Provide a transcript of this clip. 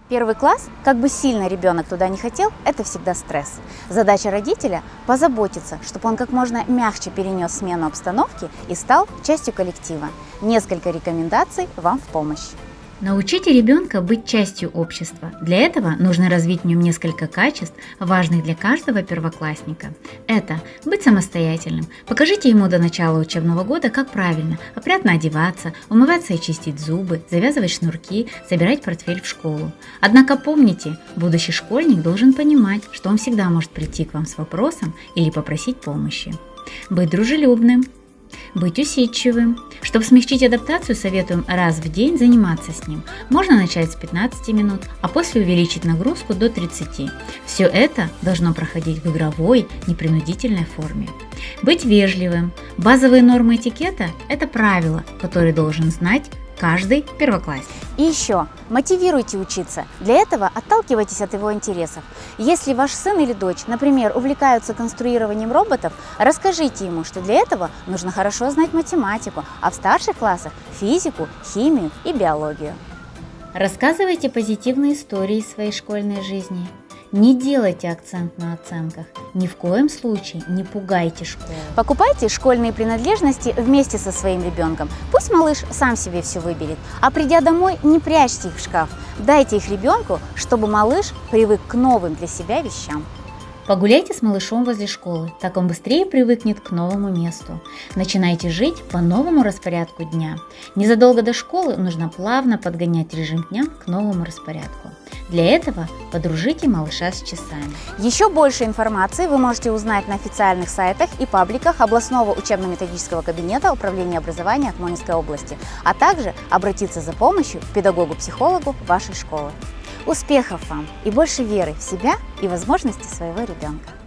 Первый класс, как бы сильно ребенок туда не хотел, это всегда стресс. Задача родителя – позаботиться, чтобы он как можно мягче перенес смену обстановки и стал частью коллектива. Несколько рекомендаций вам в помощь. Научите ребенка быть частью общества. Для этого нужно развить в нем несколько качеств, важных для каждого первоклассника. Это быть самостоятельным. Покажите ему до начала учебного года, как правильно опрятно одеваться, умываться и чистить зубы, завязывать шнурки, собирать портфель в школу. Однако помните, будущий школьник должен понимать, что он всегда может прийти к вам с вопросом или попросить помощи. Быть дружелюбным. Быть усидчивым. Чтобы смягчить адаптацию, советуем раз в день заниматься с ним. Можно начать с 15 минут, а после увеличить нагрузку до 30. Все это должно проходить в игровой, непринудительной форме. Быть вежливым. Базовые нормы этикета – это правила, которые должен знать каждый первоклассник. И еще, мотивируйте учиться. Для этого отталкивайтесь от его интересов. Если ваш сын или дочь, например, увлекаются конструированием роботов, расскажите ему, что для этого нужно хорошо знать математику, а в старших классах – физику, химию и биологию. Рассказывайте позитивные истории из своей школьной жизни. Не делайте акцент на оценках. Ни в коем случае не пугайте школу. Покупайте школьные принадлежности вместе со своим ребенком. Пусть малыш сам себе все выберет. А придя домой, не прячьте их в шкаф. Дайте их ребенку, чтобы малыш привык к новым для себя вещам. Погуляйте с малышом возле школы, так он быстрее привыкнет к новому месту. Начинайте жить по новому распорядку дня. Незадолго до школы нужно плавно подгонять режим дня к новому распорядку. Для этого подружите малыша с часами. Еще больше информации вы можете узнать на официальных сайтах и пабликах областного учебно-методического кабинета Управления образования Акмолинской области, а также обратиться за помощью к педагогу-психологу вашей школы. Успехов вам и больше веры в себя и возможности своего ребенка!